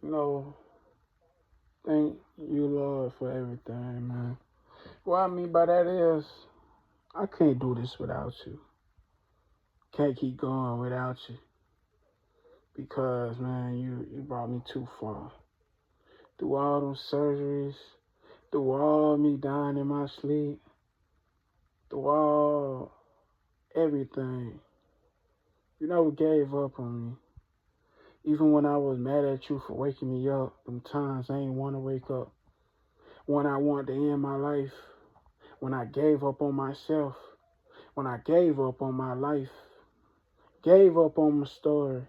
You know, thank you, Lord, for everything, man. What I mean by that is, I can't do this without you. Can't keep going without you. Because, man, you brought me too far. Through all those surgeries, through all me dying in my sleep, through all everything. You never gave up on me. Even when I was mad at you for waking me up, them times I ain't want to wake up. When I wanted to end my life, when I gave up on myself, when I gave up on my life, gave up on my story.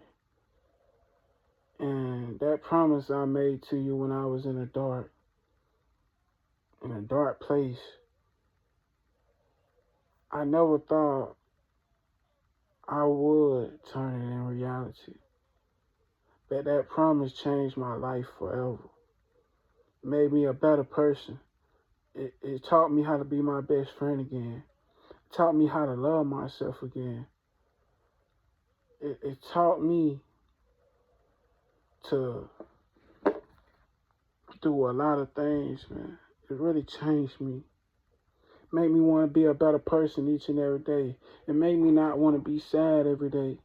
And that promise I made to you when I was in a dark place, I never thought I would turn it in reality. But that promise changed my life forever. Made me a better person. It taught me how to be my best friend again. It taught me how to love myself again. It taught me to do a lot of things, man. It really changed me. Made me want to be a better person each and every day. It made me not want to be sad every day.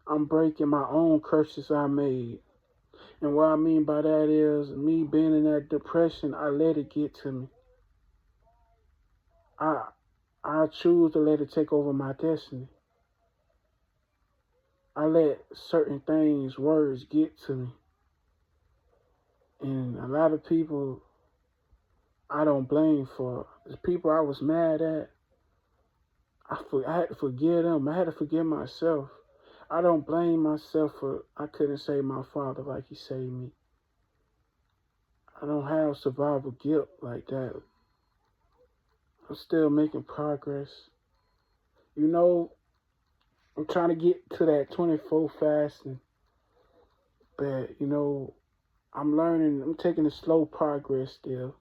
I'm breaking my own curses I made. And what I mean by that is me being in that depression, I let it get to me. I I choose to let it take over my destiny. I let certain things, words get to me. And a lot of people I don't blame for the people I was mad at. I had to forgive them. I had to forgive myself. I don't blame myself for I couldn't save my father like he saved me. I don't have survival guilt like that. I'm still making progress. You know, I'm trying to get to that 24 fasting, but I'm learning. I'm taking a slow progress still.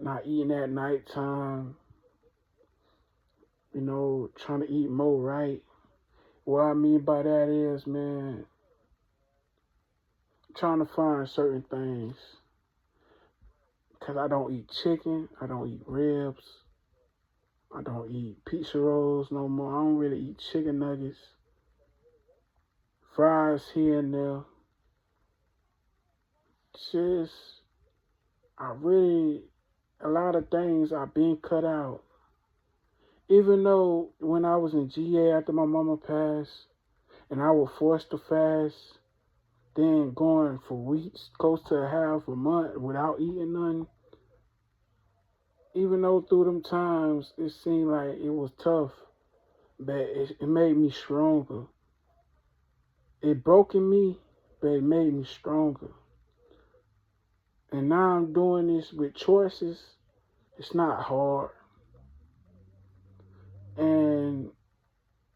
Not eating at nighttime. Trying to eat more right. What I mean by that is, man, I'm trying to find certain things. Because I don't eat chicken. I don't eat ribs. I don't eat pizza rolls no more. I don't really eat chicken nuggets. Fries here and there. Just, a lot of things are being cut out. Even though when I was in GA after my mama passed, and I was forced to fast, then going for weeks, close to a half a month without eating nothing, even though through them times it seemed like it was tough, but it made me stronger. It broken me, but it made me stronger. And now I'm doing this with choices. It's not hard. And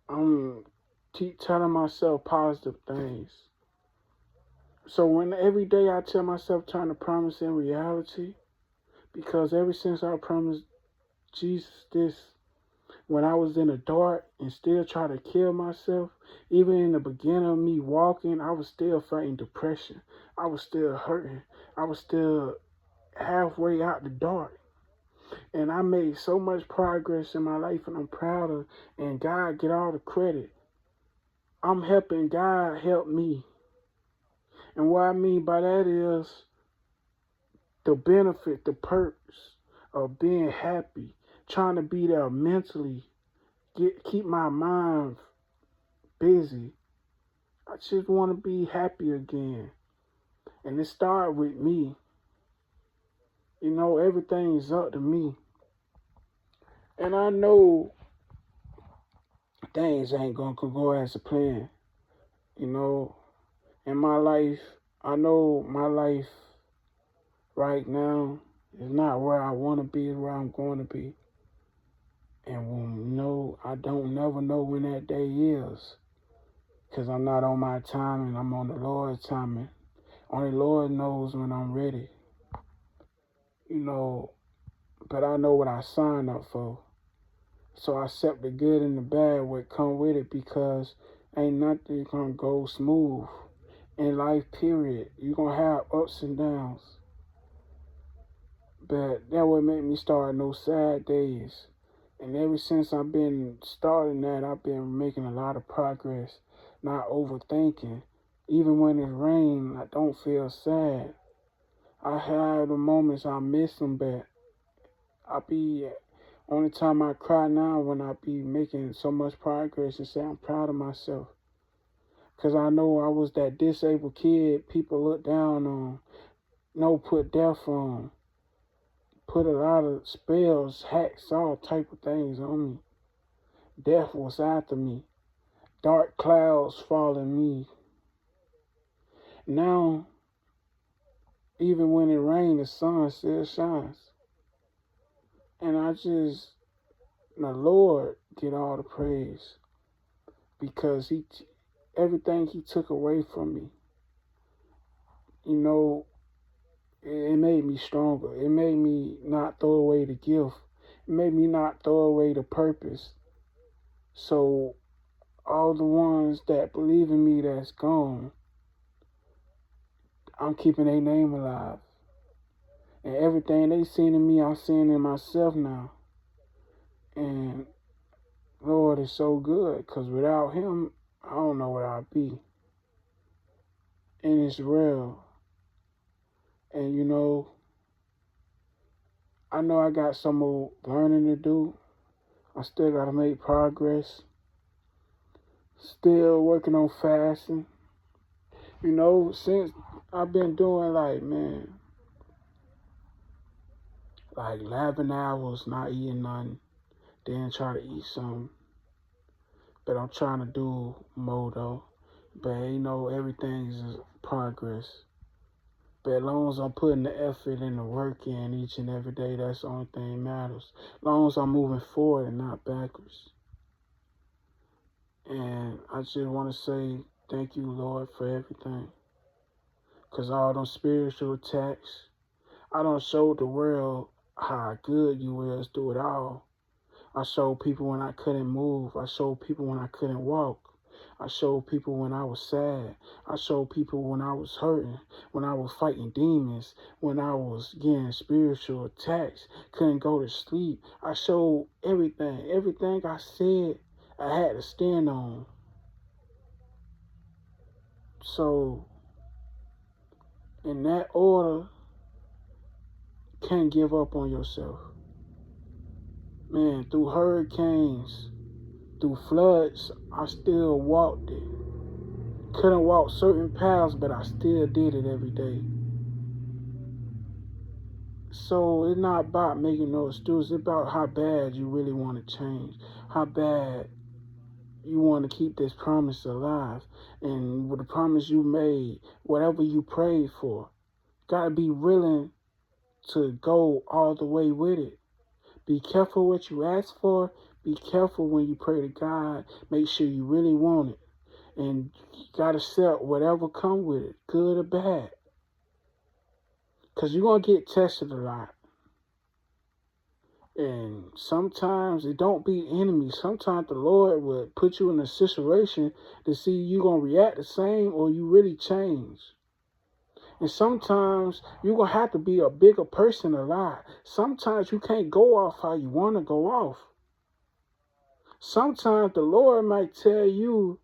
I'm keep telling myself positive things. So when every day I tell myself trying to promise in reality, because ever since I promised Jesus this, when I was in the dark and still try to kill myself, even in the beginning of me walking, I was still fighting depression. I was still hurting. I was still halfway out the dark. And I made so much progress in my life, and I'm proud of, and God get all the credit. I'm helping God help me. And what I mean by that is the benefit, the purpose of being happy, trying to be there mentally, keep my mind busy. I just want to be happy again. And it started with me. Everything's up to me. And I know things ain't going to go as a plan. In my life, I know my life right now is not where I want to be, is where I'm going to be. And I don't never know when that day is. Because I'm not on my timing, I'm on the Lord's timing. Only Lord knows when I'm ready. But I know what I signed up for. So I accept the good and the bad what come with it, because ain't nothing gonna go smooth. in life, period. You're going to have ups and downs. But that would make me start no sad days. And ever since I've been starting that, I've been making a lot of progress, not overthinking. Even when it's rain, I don't feel sad. I have the moments I miss them, but I be only time I cry now when I be making so much progress and say I'm proud of myself. Cause I know I was that disabled kid people look down on, no put death on, put a lot of spells, hacks, all type of things on me. Death was after me. Dark clouds following me. Now, even when it rains, the sun still shines. And the Lord get all the praise because everything He took away from me, you know, it made me stronger. It made me not throw away the gift. It made me not throw away the purpose. So all the ones that believe in me that's gone, I'm keeping their name alive. And everything they seen in me, I'm seeing in myself now. And Lord is so good, because without Him, I don't know where I'd be. And it's real. And I know I got some more learning to do. I still got to make progress. Still working on fasting. Since I've been doing like 11 hours not eating nothing, then try to eat something. But I'm trying to do more though. But everything's progress. But as long as I'm putting the effort and the work in each and every day, that's the only thing that matters. As long as I'm moving forward and not backwards. And I just want to say thank you, Lord, for everything. Because all them spiritual attacks, I don't show the world how good you is through it all. I showed people when I couldn't move. I showed people when I couldn't walk. I showed people when I was sad. I showed people when I was hurting, when I was fighting demons, when I was getting spiritual attacks, couldn't go to sleep. I showed everything. Everything I said, I had to stand on. So, in that order, can't give up on yourself. Man, through hurricanes, through floods, I still walked it. Couldn't walk certain paths, but I still did it every day. So it's not about making no excuse. It's about how bad you really want to change. How bad you want to keep this promise alive. And with the promise you made, whatever you prayed for, gotta be willing to go all the way with it. Be careful what you ask for. Be careful when you pray to God. Make sure you really want it. And you got to accept whatever come with it, good or bad. Because you're going to get tested a lot. And sometimes it don't be enemies. Sometimes the Lord would put you in a situation to see you going to react the same or you really change. And sometimes you're going to have to be a bigger person alive. Sometimes you can't go off how you want to go off. Sometimes the Lord might tell you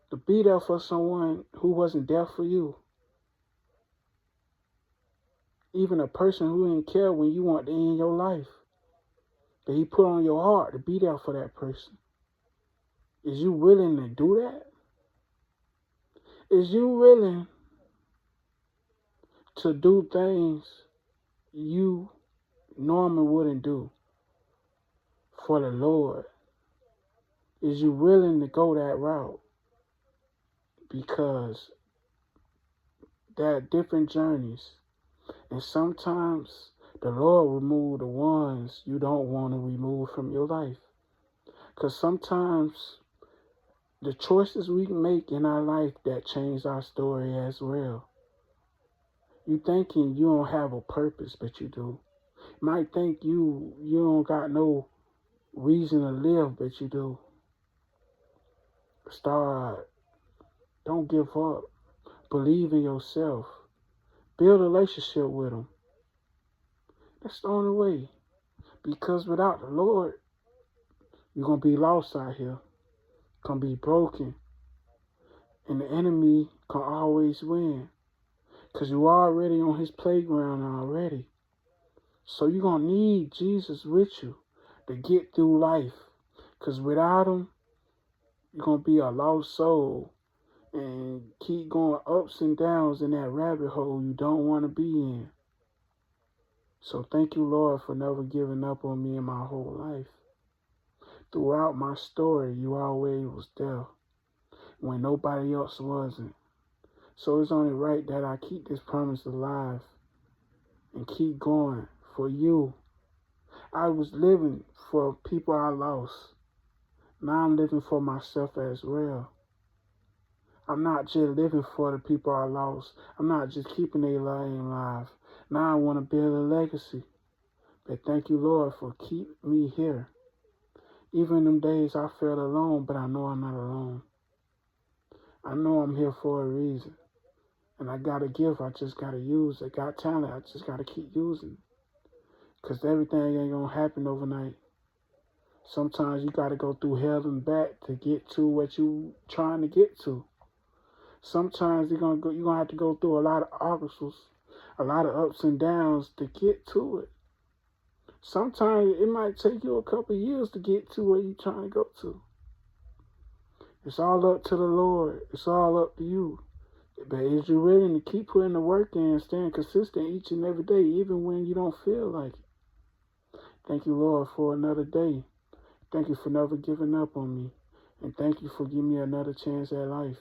to be there for someone who wasn't there for you. Even a person who didn't care when you want to end your life. That He put on your heart to be there for that person. Is you willing to do that? Is you willing to do things you normally wouldn't do for the Lord? Is you willing to go that route? Because there are different journeys. And sometimes the Lord will remove the ones you don't want to remove from your life. Because sometimes the choices we make in our life that change our story as well. You thinking you don't have a purpose, but you do. You might think you don't got no reason to live, but you do. Start. Don't give up. Believe in yourself. Build a relationship with him. That's the only way. Because without the Lord, you're going to be lost out here. Going to be broken. And the enemy can always win. Because you're already on his playground already. So you're going to need Jesus with you to get through life. Because without him, you're going to be a lost soul and keep going ups and downs in that rabbit hole you don't want to be in. So thank you, Lord, for never giving up on me in my whole life. Throughout my story, you always was there when nobody else wasn't. So it's only right that I keep this promise alive and keep going for you. I was living for people I lost. Now I'm living for myself as well. I'm not just living for the people I lost. I'm not just keeping their name alive. Now I want to build a legacy. But thank you, Lord, for keeping me here. Even in them days I felt alone, but I know I'm not alone. I know I'm here for a reason. And I got a gift, I just got to use it. Got talent, I just got to keep using it. Because everything ain't going to happen overnight. Sometimes you got to go through hell and back to get to what you trying to get to. Sometimes you're going to have to go through a lot of obstacles, a lot of ups and downs to get to it. Sometimes it might take you a couple of years to get to where you're trying to go to. It's all up to the Lord. It's all up to you. But is you willing to keep putting the work in and staying consistent each and every day, even when you don't feel like it? Thank you, Lord, for another day. Thank you for never giving up on me. And thank you for giving me another chance at life.